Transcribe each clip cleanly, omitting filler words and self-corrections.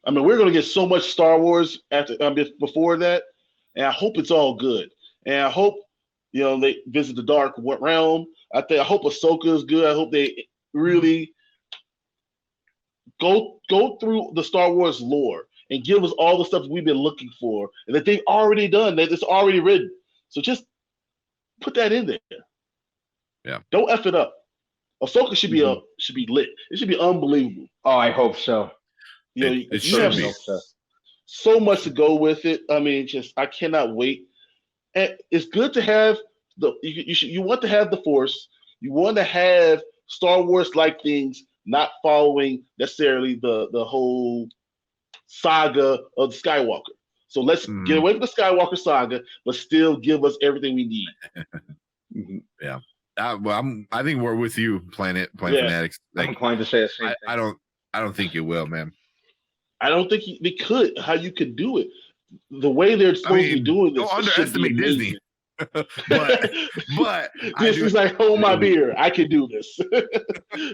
I mean, we're going to get so much Star Wars before that, and I hope it's all good. And I hope they visit the Dark Realm. I hope Ahsoka is good. I hope they really go through the Star Wars lore and give us all the stuff we've been looking for, and that they've already done, that it's already written. So just put that in there. Yeah. Don't F it up. Ahsoka should be lit. It should be unbelievable. Oh, I hope so. You have so much to go with it. I mean, I cannot wait. And it's good to have you want to have the Force. You want to have Star Wars like things, not following necessarily the whole saga of the Skywalker. So let's get away from the Skywalker saga, but still give us everything we need. Yeah. I think we're with you, Planet Fanatics. I'm inclined to say the same thing. I don't think it will, man. I don't think they could. How you could do it? The way they're supposed to be doing this. Don't underestimate Disney. but Disney's like, hold my beer. I can do this.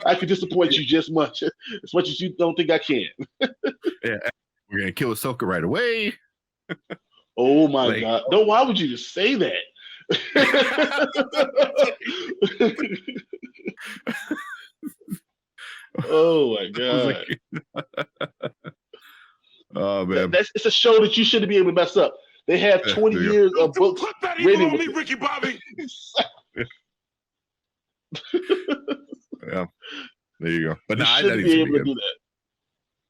I can disappoint you just as much as you don't think I can. Yeah, we're gonna kill Ahsoka right away. Oh my God! No, why would you just say that? Oh my God! Oh man, it's a show that you shouldn't be able to mess up. They have 20 years of books. Put that evil on me, Ricky Bobby. Yeah, there you go. But I shouldn't be able to do that.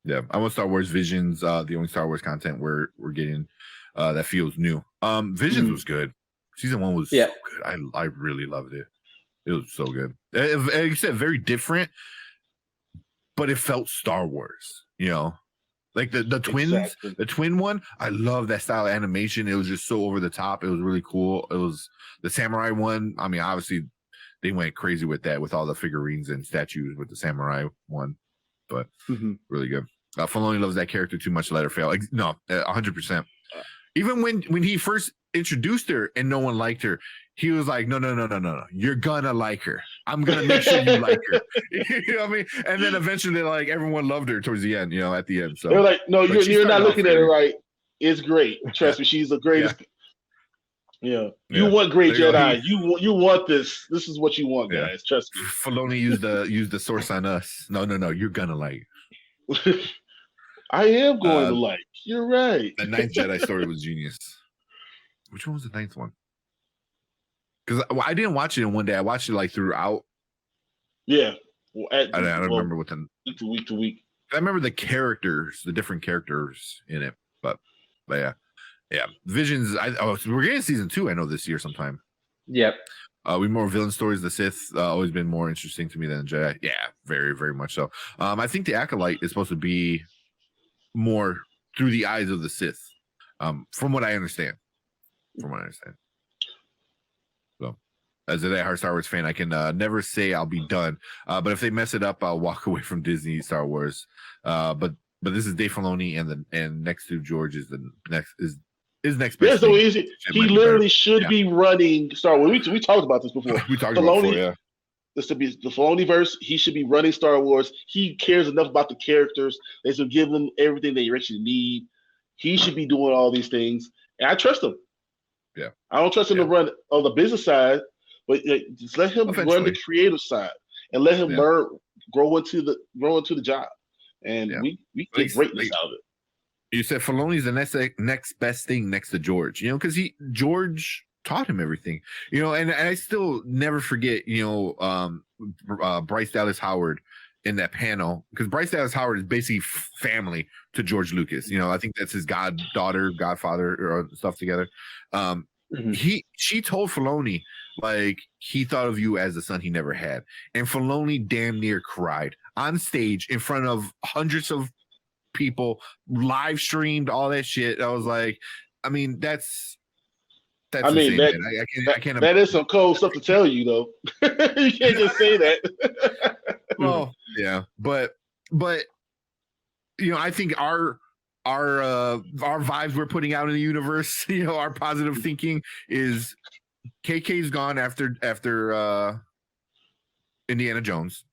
Yeah, I want Star Wars Visions. The only Star Wars content we're getting that feels new. Visions was good. Season 1 was so good. I really loved it. It was so good. Like you said, very different, but it felt Star Wars. Like the twins, the twin one. I love that style of animation. It was just so over the top. It was really cool. It was the samurai one. I mean, obviously they went crazy with that, with all the figurines and statues with the samurai one, but really good. Filoni loves that character too much to let her fail. 100%. Even when he first introduced her and no one liked her, he was like, no, you're gonna like her. I'm gonna make sure you like her. You know what I mean? And then eventually, like, everyone loved her towards the end. At the end. So they're like, no, you're not looking at her right. It's great. Trust me, she's the greatest. You want great Jedi. You want this. This is what you want, guys. Trust me. Filoni used the source on us. No, you're gonna like. I am going to like. You're right. The 9th Jedi story was genius. Which one was the 9th one? Because I didn't watch it in one day. I watched it like throughout. Yeah. I don't remember what week to week. I remember the different characters in it. But yeah. Visions. We're getting season 2. I know this year sometime. Yep. We more villain stories. The Sith always been more interesting to me than Jedi. Yeah, very, very much so. I think the Acolyte is supposed to be more through the eyes of the Sith, from what I understand. So, as a diehard Star Wars fan, I can never say I'll be done. But if they mess it up, I'll walk away from Disney Star Wars. But this is Dave Filoni, and next to George is the next next. Yeah, so easy. He literally should be running Star Wars. We talked about this before. We talked about it before, yeah. This to be the Filoniverse. He should be running Star Wars. He cares enough about the characters. They should give them everything they actually need. He should be doing all these things, and I trust him. Yeah, I don't trust him to run on the business side, but just let him run the creative side and let him learn, grow into the job, and we get greatness out of it. You said Filoni's the next best thing next to George, because George taught him everything, and I still never forget, Bryce Dallas Howard in that panel, because Bryce Dallas Howard is basically family to George Lucas. I think that's his godfather, or stuff together. She told Filoni, like, he thought of you as the son he never had, and Filoni damn near cried on stage in front of hundreds of people, live streamed all that shit. I was like, I mean, that's I mean, insane, I can't. That is some cold stuff to tell you, though. You can't just say that. Well, yeah, but I think our vibes we're putting out in the universe, our positive thinking is KK's gone after Indiana Jones.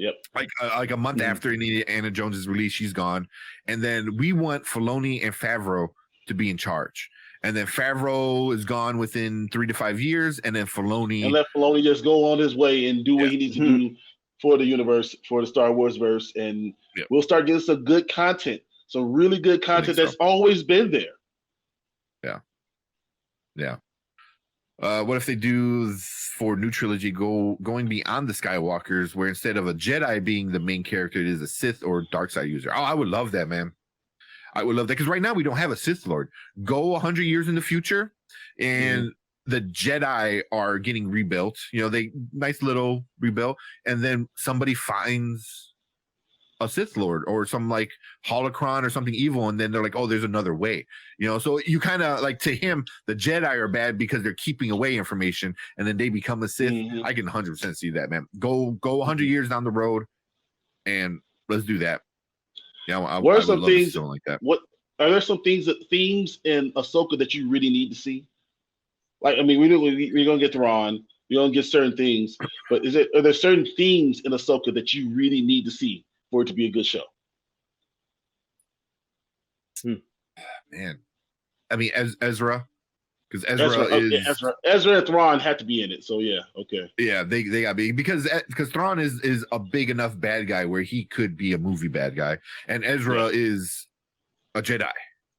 Yep. Like a month after Indiana Jones is released, she's gone, and then we want Filoni and Favreau to be in charge, and then Favreau is gone within 3 to 5 years, and then Filoni let Filoni just go on his way and do what he needs to do for the universe, for the Star Wars verse, and we'll start getting some good content, some really good content that's always been there. Yeah. What if they do for new trilogy going beyond the Skywalkers, where instead of a Jedi being the main character, it is a Sith or dark side user? Oh, I would love that, man. I would love that, because right now we don't have a Sith Lord. Go 100 years in the future, and the Jedi are getting rebuilt. You know, they nice little rebuilt, and then somebody finds a Sith Lord or some like holocron or something evil, and then they're like, oh, there's another way. You know, so you kind of like, to him, the Jedi are bad because they're keeping away information, and then they become a Sith. I can 100% see that, man. Go 100 years down the road, and let's do that. Yeah, what are some things like that? What are there some themes in Ahsoka that you really need to see? Like, I mean, we're gonna get Thrawn, we're gonna get certain things, but are there certain themes in Ahsoka that you really need to see for it to be a good show? Man, I mean, Ezra, because Ezra and Thrawn had to be in it. So yeah, okay. Yeah, they got to be, because Thrawn is a big enough bad guy where he could be a movie bad guy, and Ezra is a Jedi.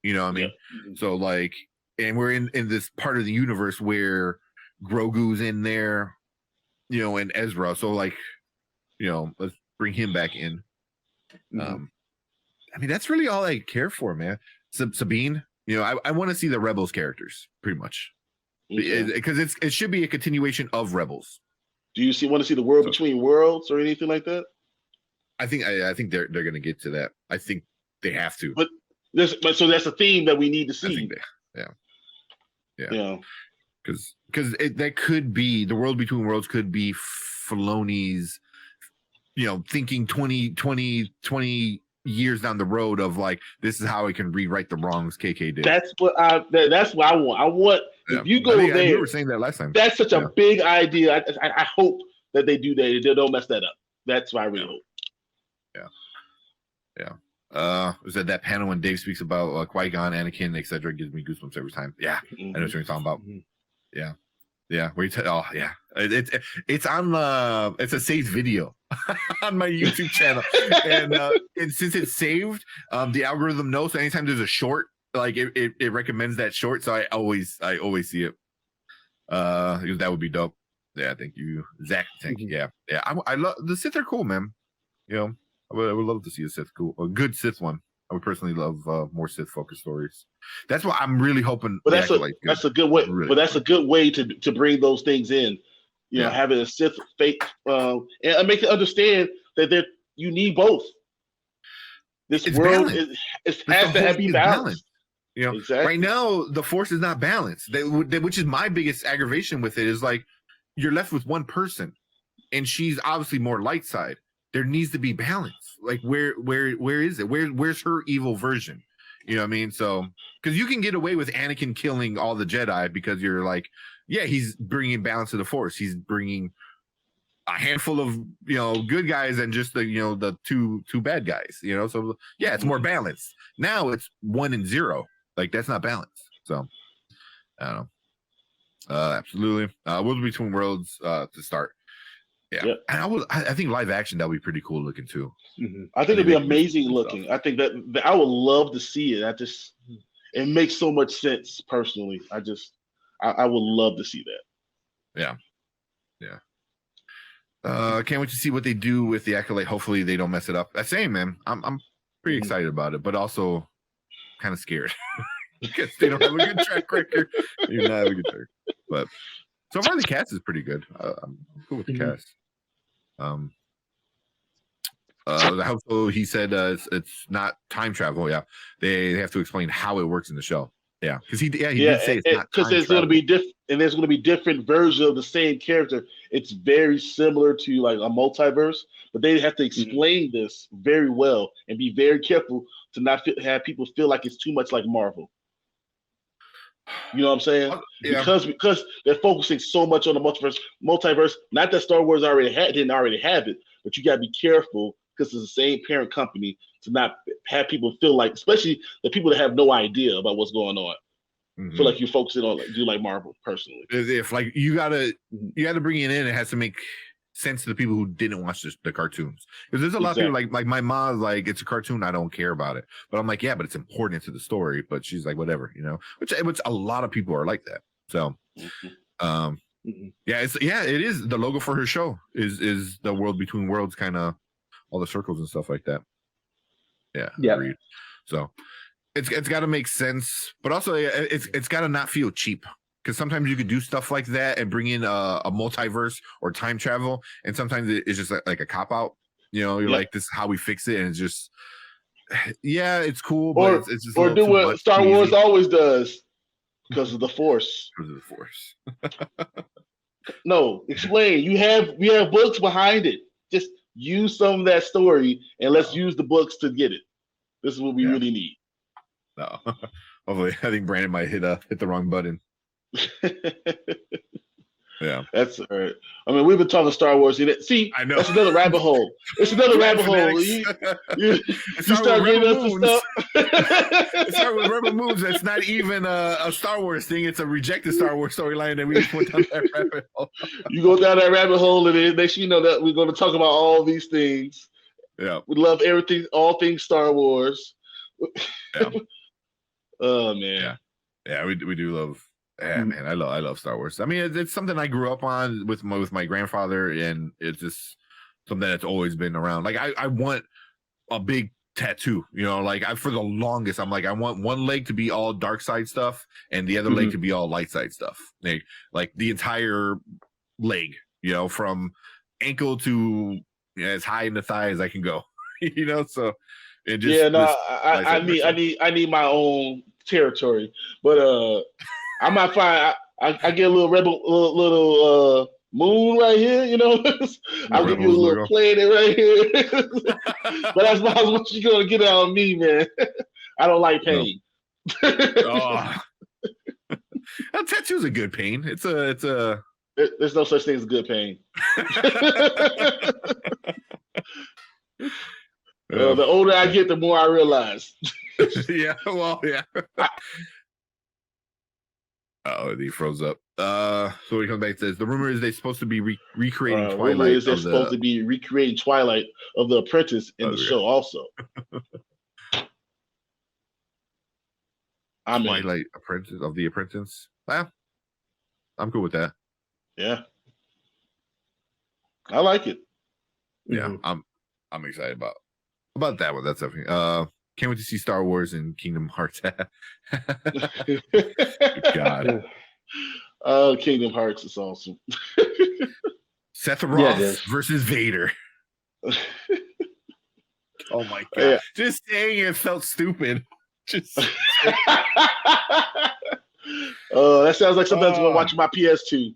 You know what I mean? Yeah. So like, and we're in this part of the universe where Grogu's in there, you know, and Ezra. So like, you know, let's bring him back in. I mean, that's really all I care for, man. Sabine, you know, I want to see the Rebels characters pretty much, because it should be a continuation of Rebels. Do you want to see the world between worlds or anything like that? I think they're going to get to that. I think they have to. But so that's a theme that we need to see. Yeah. Because that could be the world between worlds, could be Filoni's, you know, thinking 20 years down the road of like, this is how I can rewrite the wrongs KK did. That's what I want. I want, if you go there. You were saying that last time. That's such a big idea. I hope that they do that. They don't mess that up. That's what I really hope. Was that panel when Dave speaks about Qui-Gon, Anakin, etc. gives me goosebumps every time. Yeah, I know what you're talking about. Yeah, where you it's on it's a saved video on my YouTube channel, and since it's saved, the algorithm knows. So anytime there's a short, like it recommends that short, so I always see it. Because that would be dope. Yeah, thank you, Zach. Thank you. Yeah. I love the Sith are cool, man. You know, I would love to see a good Sith one. I would personally love more Sith focused stories. That's what I'm really hoping. But that's a good way. Really, but that's a good way to bring those things in. You know, having a Sith fake and make it understand that you need both. This world has to be balanced. You know, exactly. Right now the Force is not balanced. Which is my biggest aggravation with it, is like you're left with one person, and she's obviously more light side. There needs to be balance. Like where is it? Where's her evil version? You know what I mean? So, because you can get away with Anakin killing all the Jedi because you're like, yeah, he's bringing balance to the Force. He's bringing a handful of, you know, good guys and just the, you know, the two bad guys. You know, so yeah, it's more balanced. Now it's 1 and 0. Like that's not balanced. So I don't know. Absolutely. Worlds Between Worlds to start. Yeah, yep. And I think live action, that would be pretty cool looking too. I think it'd be amazing looking. I think that I would love to see it. It makes so much sense personally. I would love to see that. Yeah. Can't wait to see what they do with the Acolyte. Hopefully they don't mess it up. That's saying, man, I'm pretty excited about it, but also kind of scared because they don't have a good track record. They do not have a good track. But so far the cast is pretty good. I'm cool with the cast. Also, he said it's not time travel. Yeah, they have to explain how it works in the show. Yeah, because he did say it's not because there's going to be different, and there's going to be different versions of the same character. It's very similar to like a multiverse, but they have to explain this very well and be very careful to not have people feel like it's too much like Marvel. You know what I'm saying? Yeah. Because they're focusing so much on the multiverse. Not that Star Wars didn't already have it, but you got to be careful because it's the same parent company to not have people feel like, especially the people that have no idea about what's going on. Feel like you're focusing on do like Marvel personally. If like you gotta bring it in, it has to make sense to the people who didn't watch the cartoons. Because there's a lot of people like my mom's like, it's a cartoon, I don't care about it. But I'm like, yeah, but it's important to the story. But she's like, whatever, which a lot of people are like that. So it is the logo for her show is the world between worlds, kind of all the circles and stuff like that. Yeah. Agreed. So it's got to make sense, but also it's got to not feel cheap, because sometimes you could do stuff like that and bring in a multiverse or time travel, and sometimes it's just like a cop out. You're like, this is how we fix it, and it's just it's cool, but it's just do what Star Wars always does, because of the Force. Because of the Force. No, explain. We have books behind it. Just use some of that story, and let's use the books to get it. This is what we really need. No, hopefully, I think Brandon might hit the wrong button. Yeah, that's all right. I mean, we've been talking Star Wars. See, I know that's another rabbit hole. It's another rabbit hole. You start getting us the stuff. It started with Rebel Moons. That's not even a Star Wars thing. It's a rejected Star Wars storyline that we just went down that rabbit hole. You go down that rabbit hole, and it makes you know that we're going to talk about all these things. Yeah, we love everything, all things Star Wars. Yeah. Oh man. Yeah, we do love. Yeah, man, I love Star Wars. I mean, it's something I grew up on with my grandfather, and it's just something that's always been around. Like I want a big tattoo, like for the longest, I'm like, I want one leg to be all dark side stuff and the other leg to be all light side stuff. Like the entire leg, from ankle to as high in the thigh as I can go, so it just, I need my own territory, but I might find I get a little little moon right here, I'll give you a little planet right here. But that's not what you're gonna get out of me, man. I don't like pain. No. Tattoo's a good pain. It's a there's no such thing as good pain. The older I get, the more I realize. Yeah, well, yeah. Oh, he froze up. So he comes back and says, the rumor is they're supposed to be recreating Twilight. Rumor is they're supposed to be recreating Twilight of the Apprentice in the show also. Twilight Apprentice of the Apprentice. Well, I'm cool with that. Yeah. I like it. Yeah, I'm excited about that one. That's everything. Can't wait to see Star Wars and Kingdom Hearts. God. Oh, Kingdom Hearts is awesome. Seth Roth versus Vader. Oh my God. Yeah. Just saying it felt stupid. Just that sounds like something I'm watching my PS2.